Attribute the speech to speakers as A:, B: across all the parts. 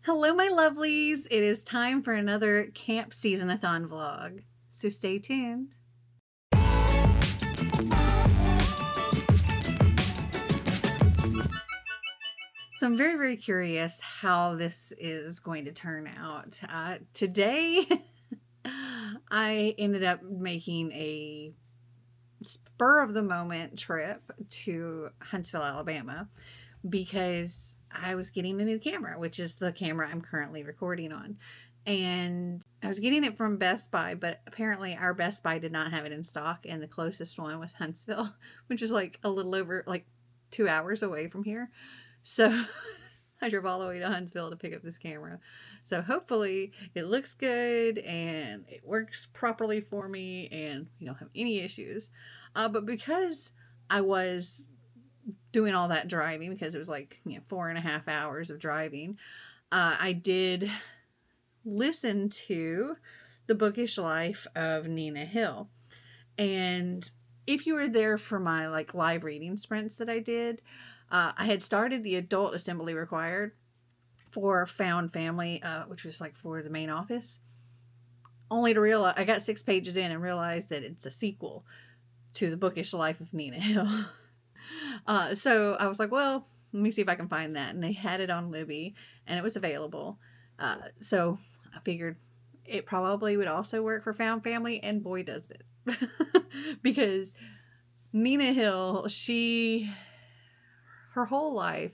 A: Hello, my lovelies. It is time for another Camp SeasonAthon vlog. So stay tuned. So I'm very, very curious how this is going to turn out. Today, I ended up making a spur of the moment trip to Huntsville, Alabama, because I was getting a new camera, which is the camera I'm currently recording on. And I was getting it from Best Buy, but apparently our Best Buy did not have it in stock, and the closest one was Huntsville, which is like a little over 2 hours away from here. So I drove all the way to Huntsville to pick up this camera. So hopefully it looks good and it works properly for me and we don't have any issues. But because I was doing all that driving, because it was 4.5 hours of driving, I did listen to The Bookish Life of Nina Hill. And if you were there for my live reading sprints that I did, I had started the adult assembly required for Found Family, which was for the main office, only to realize I got 6 pages in and realized that it's a sequel to The Bookish Life of Nina Hill. So I was like, well, let me see if I can find that. And they had it on Libby and it was available. So I figured it probably would also work for Found Family, and boy does it. Because Nina Hill, her whole life,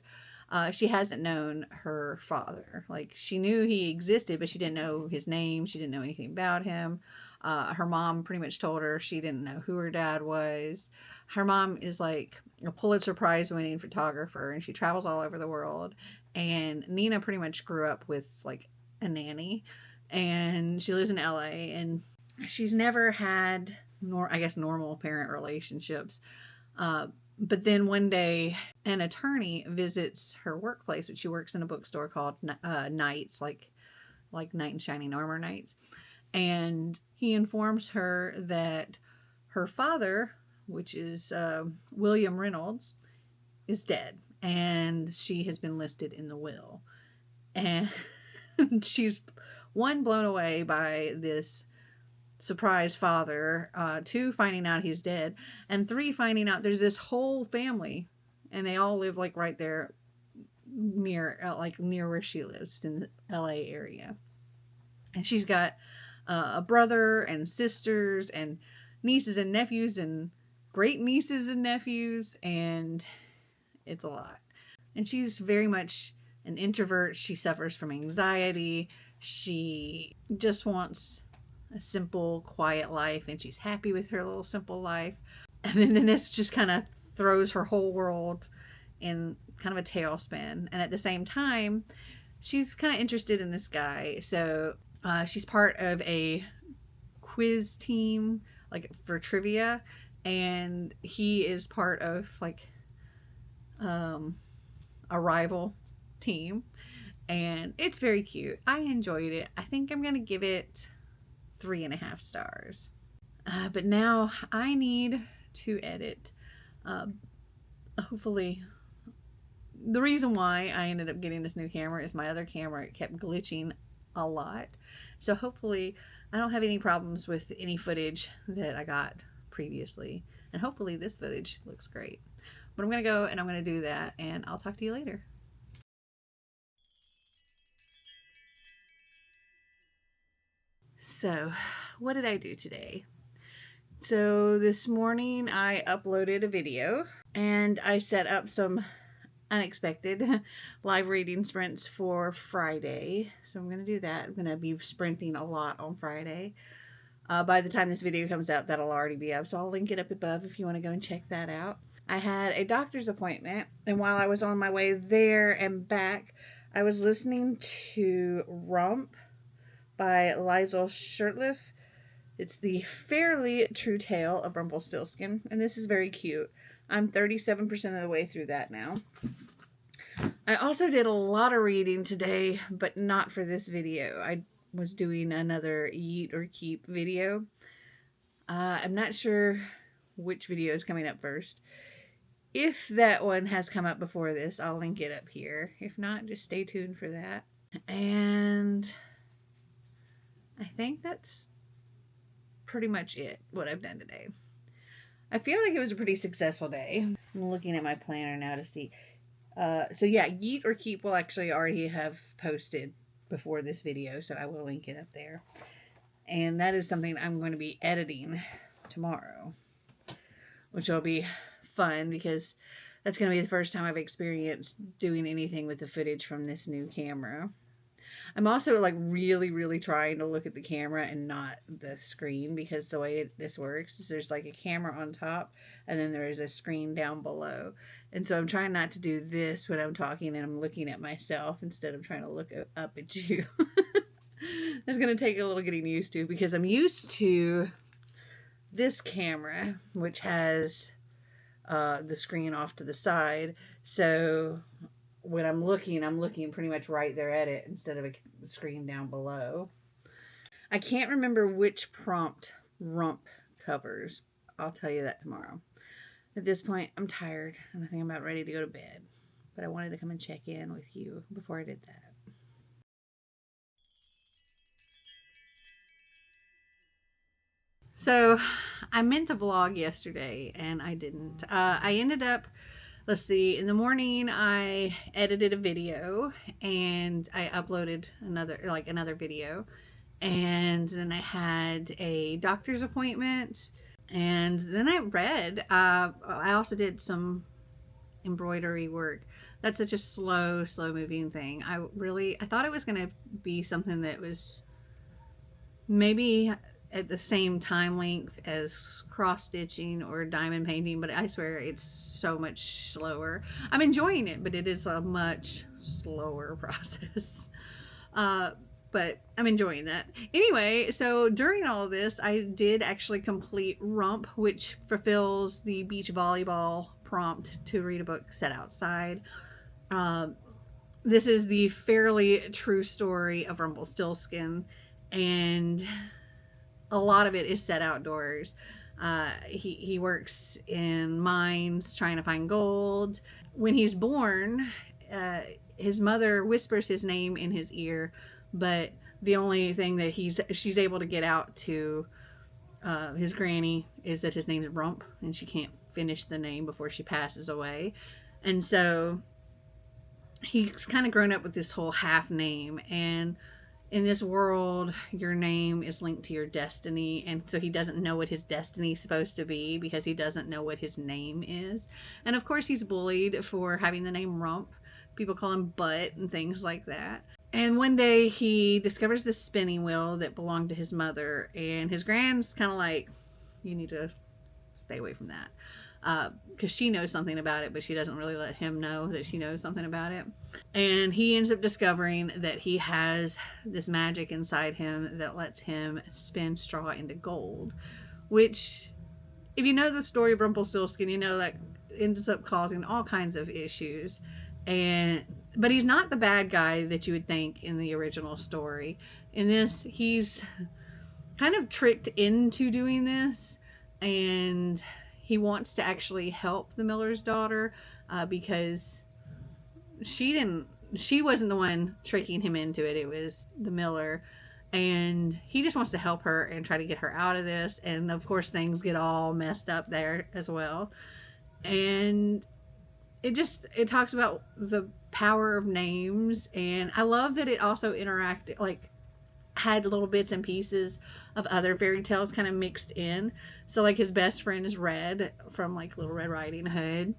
A: she hasn't known her father. She knew he existed, but she didn't know his name. She didn't know anything about him. Her mom pretty much told her she didn't know who her dad was. Her mom is a Pulitzer Prize winning photographer, and she travels all over the world. And Nina pretty much grew up with a nanny, and she lives in LA, and she's never had normal parent relationships. But then one day, an attorney visits her workplace, which she works in a bookstore called Knights, like Knight in Shining Armor Knights. And he informs her that her father, which is William Reynolds, is dead. And she has been listed in the will. And she's, one, blown away by this surprise father, 2, finding out he's dead, and 3, finding out there's this whole family and they all live right there near where she lives in the LA area. And she's got a brother and sisters and nieces and nephews and great nieces and nephews, and it's a lot. And she's very much an introvert. She suffers from anxiety. She just wants a simple, quiet life, and she's happy with her little simple life. And then this just kind of throws her whole world in kind of a tailspin. And at the same time, she's kind of interested in this guy. So she's part of a quiz team, for trivia, and he is part of a rival team, and it's very cute. I enjoyed it. I think I'm gonna give it 3.5 stars. But now I need to edit. Hopefully, the reason why I ended up getting this new camera is my other camera kept glitching a lot. So hopefully I don't have any problems with any footage that I got previously. And hopefully this footage looks great. But I'm going to go and I'm going to do that, and I'll talk to you later. So, what did I do today? So this morning I uploaded a video, and I set up some unexpected live reading sprints for Friday. So I'm going to do that. I'm going to be sprinting a lot on Friday. By the time this video comes out, that'll already be up. So I'll link it up above if you want to go and check that out. I had a doctor's appointment, and while I was on my way there and back, I was listening to Rump by Liesl Shurtleff. It's the fairly true tale of Rumpelstiltskin, and this is very cute. I'm 37% of the way through that now. I also did a lot of reading today, but not for this video. I was doing another Eat or Keep video. I'm not sure which video is coming up first. If that one has come up before this, I'll link it up here. If not, just stay tuned for that. And I think that's pretty much it, what I've done today. I feel like it was a pretty successful day. I'm looking at my planner now to see. So yeah, Yeet or Keep will actually already have posted before this video, so I will link it up there. And that is something I'm going to be editing tomorrow, which will be fun because that's going to be the first time I've experienced doing anything with the footage from this new camera. I'm also like really trying to look at the camera and not the screen, because the way this works is there's like a camera on top and then there is a screen down below. And so I'm trying not to do this when I'm talking and I'm looking at myself instead of trying to look up at you. That's going to take a little getting used to, because I'm used to this camera, which has the screen off to the side. So when I'm looking pretty much right there at it instead of a screen down below. I can't remember which prompt Rump covers. I'll tell you that tomorrow. At this point, I'm tired and I think I'm about ready to go to bed. But I wanted to come and check in with you before I did that. So I meant to vlog yesterday and I didn't. I ended up, let's see, in the morning I edited a video and I uploaded another video, and then I had a doctor's appointment, and then I read. I also did some embroidery work. That's such a slow moving thing. I thought it was going to be something that was maybe at the same time length as cross stitching or diamond painting, but I swear it's so much slower. I'm enjoying it, but it is a much slower process. But I'm enjoying that. Anyway, so during all of this, I did actually complete Rump, which fulfills the beach volleyball prompt to read a book set outside. This is the fairly true story of Rumpelstiltskin, and a lot of it is set outdoors. He works in mines trying to find gold. When he's born, his mother whispers his name in his ear, but the only thing that she's able to get out to his granny is that his name's Rump, and she can't finish the name before she passes away. And so he's kind of grown up with this whole half name, and in this world, your name is linked to your destiny, and so he doesn't know what his destiny is supposed to be because he doesn't know what his name is. And of course, he's bullied for having the name Rump. People call him Butt and things like that. And one day, he discovers this spinning wheel that belonged to his mother, and his grand's kind of like, you need to stay away from that. Because she knows something about it, but she doesn't really let him know that she knows something about it. And he ends up discovering that he has this magic inside him that lets him spin straw into gold, which, if you know the story of Rumpelstiltskin, you know that ends up causing all kinds of issues. But he's not the bad guy that you would think in the original story. In this, he's kind of tricked into doing this, and he wants to actually help the miller's daughter because she wasn't the one tricking him into it. It was the miller, and he just wants to help her and try to get her out of this. And of course, things get all messed up there as well. And it talks about the power of names, and I love that it also interacted, like, had little bits and pieces of other fairy tales kind of mixed in. So like his best friend is Red from like Little Red Riding Hood.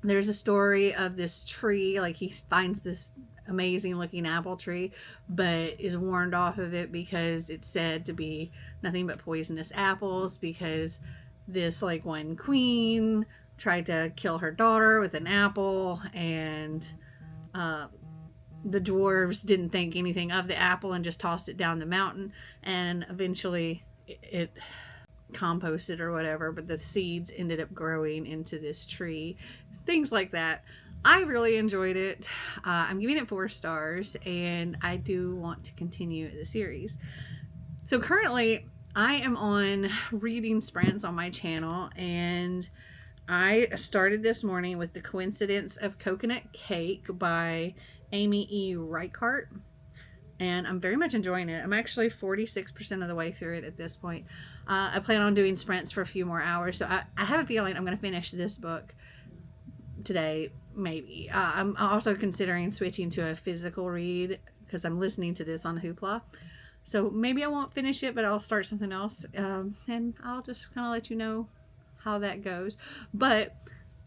A: There's a story of this tree, like he finds this amazing looking apple tree, but is warned off of it because it's said to be nothing but poisonous apples, because this like one queen tried to kill her daughter with an apple, and the dwarves didn't think anything of the apple and just tossed it down the mountain, and eventually it composted or whatever, but the seeds ended up growing into this tree. Things like that. I really enjoyed it. I'm giving it 4 stars, and I do want to continue the series. So currently I am on reading sprints on my channel, and I started this morning with The Coincidence of Coconut Cake by Amy E. Reichart. and I'm very much enjoying it. I'm actually 46% of the way through it at this point. I plan on doing sprints for a few more hours, so I have a feeling I'm going to finish this book today, maybe. I'm also considering switching to a physical read because I'm listening to this on Hoopla. So maybe I won't finish it, but I'll start something else, and I'll just kind of let you know how that goes. But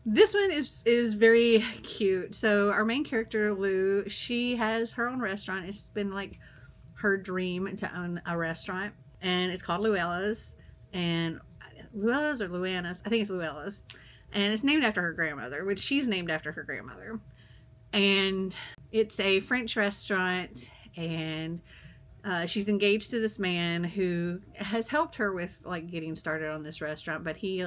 A: this one is very cute. So our main character, Lou, she has her own restaurant. It's been like her dream to own a restaurant, and it's called Luella's. And Luella's or Luana's? I think it's Luella's. And it's named after her grandmother, which she's named after her grandmother. And it's a French restaurant, and she's engaged to this man who has helped her with like getting started on this restaurant, but he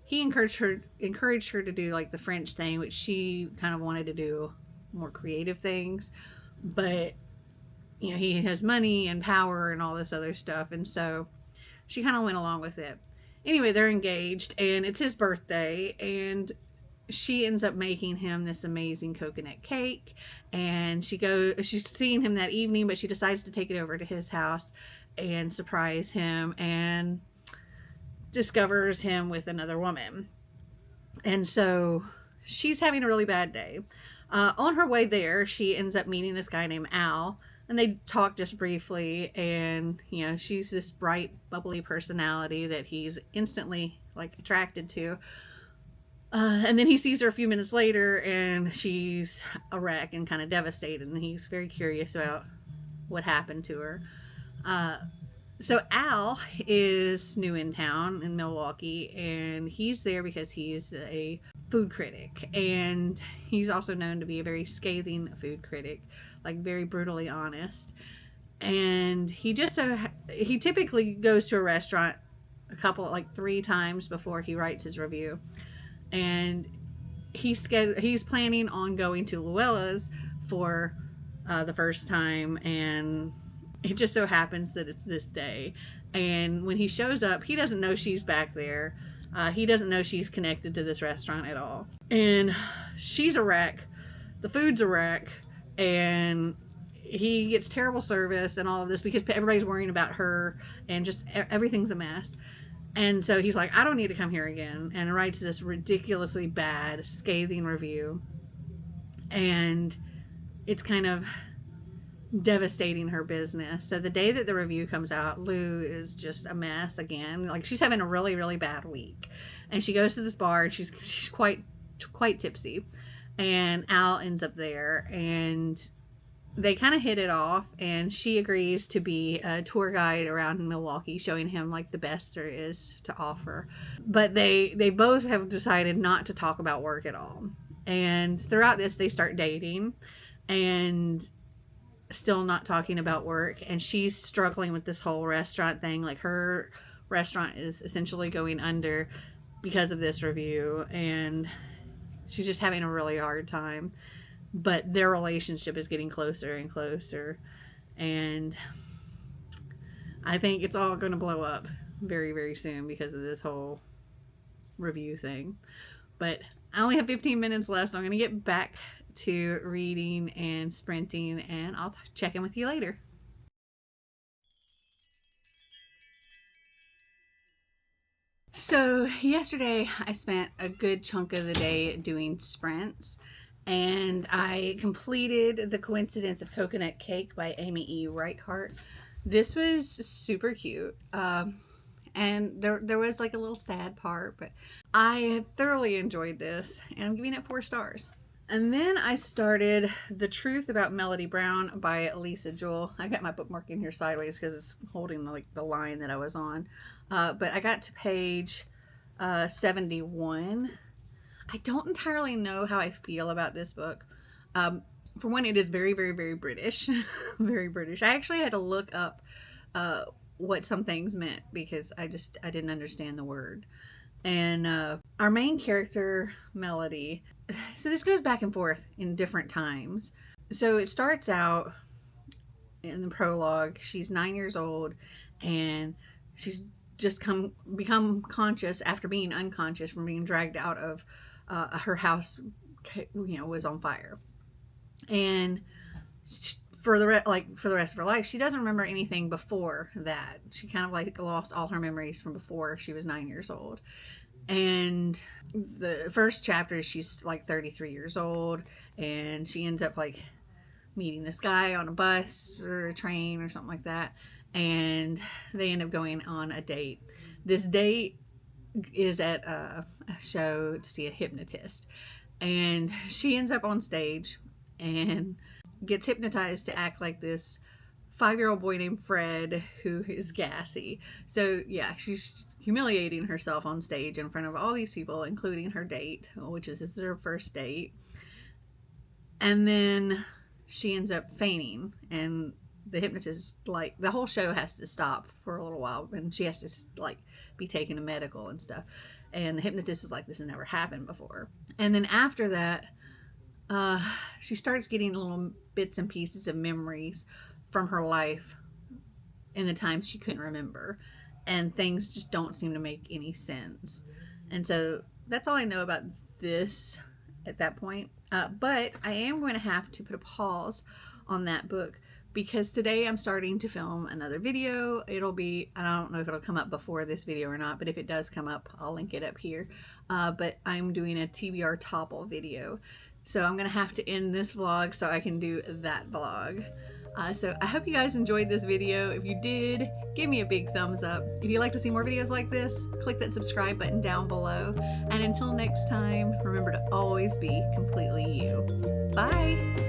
A: encouraged her to do like the French thing, which she kind of wanted to do more creative things. But you know, he has money and power and all this other stuff, and so she kind of went along with it. Anyway, they're engaged, and it's his birthday, and she ends up making him this amazing coconut cake, and she's seeing him that evening, but she decides to take it over to his house and surprise him, and discovers him with another woman. And so she's having a really bad day. On her way there, she ends up meeting this guy named Al, and they talk just briefly, and you know, she's this bright, bubbly personality that he's instantly like attracted to. And then he sees her a few minutes later, and she's a wreck and kind of devastated, and he's very curious about what happened to her. So Al is new in town in Milwaukee, and he's there because he's a food critic, and he's also known to be a very scathing food critic, like very brutally honest. And he typically goes to a restaurant like 3 times before he writes his review, and he's planning on going to Luella's for the first time, and it just so happens that it's this day. And when he shows up, he doesn't know she's back there. He doesn't know she's connected to this restaurant at all. And she's a wreck. The food's a wreck. And he gets terrible service and all of this because everybody's worrying about her, and just everything's a mess. And so he's like, I don't need to come here again, and writes this ridiculously bad, scathing review. And it's kind of devastating her business. So the day that the review comes out, Lou is just a mess again. Like, she's having a really, really bad week. And she goes to this bar, and she's quite tipsy. And Al ends up there, and they kind of hit it off, and she agrees to be a tour guide around Milwaukee, showing him like the best there is to offer. But they both have decided not to talk about work at all. And throughout this, they start dating, and still not talking about work. And she's struggling with this whole restaurant thing. Like, her restaurant is essentially going under because of this review, and she's just having a really hard time. But their relationship is getting closer and closer, and I think it's all going to blow up very, very soon because of this whole review thing. But I only have 15 minutes left, so I'm going to get back to reading and sprinting, and I'll check in with you later. So yesterday I spent a good chunk of the day doing sprints, and I completed The Coincidence of Coconut Cake by Amy E. Reichart. This was super cute. And there was like a little sad part, but I thoroughly enjoyed this, and I'm giving it 4 stars. And then I started The Truth About Melody Brown by Lisa Jewell. I got my bookmark in here sideways because it's holding like the line that I was on. But I got to page 71. I don't entirely know how I feel about this book. For one, it is very, very, very British. Very British. I actually had to look up what some things meant because I didn't understand the word. And our main character, Melody, so this goes back and forth in different times. So it starts out in the prologue. She's 9 years old, and she's just become conscious after being unconscious from being dragged out of her house, was on fire. And for the for the rest of her life, she doesn't remember anything before that. She kind of like lost all her memories from before she was 9 years old. And the first chapter, she's like 33 years old, and she ends up like meeting this guy on a bus or a train or something like that, and they end up going on a date. This date is at a show to see a hypnotist, and she ends up on stage and gets hypnotized to act like this 5-year-old boy named Fred who is gassy. So yeah, she's humiliating herself on stage in front of all these people, including her date, which is her first date. And then she ends up fainting, and the hypnotist, like, the whole show has to stop for a little while, and she has to like be taken to medical and stuff. And the hypnotist is like, this has never happened before. And then after that, she starts getting little bits and pieces of memories from her life in the time she couldn't remember, and things just don't seem to make any sense. And so that's all I know about this at that point. But I am going to have to put a pause on that book, because today I'm starting to film another video. It'll be, I don't know if it'll come up before this video or not, but if it does come up, I'll link it up here. But I'm doing a TBR topple video. So I'm going to have to end this vlog so I can do that vlog. So I hope you guys enjoyed this video. If you did, give me a big thumbs up. If you'd like to see more videos like this, click that subscribe button down below. And until next time, remember to always be completely you. Bye!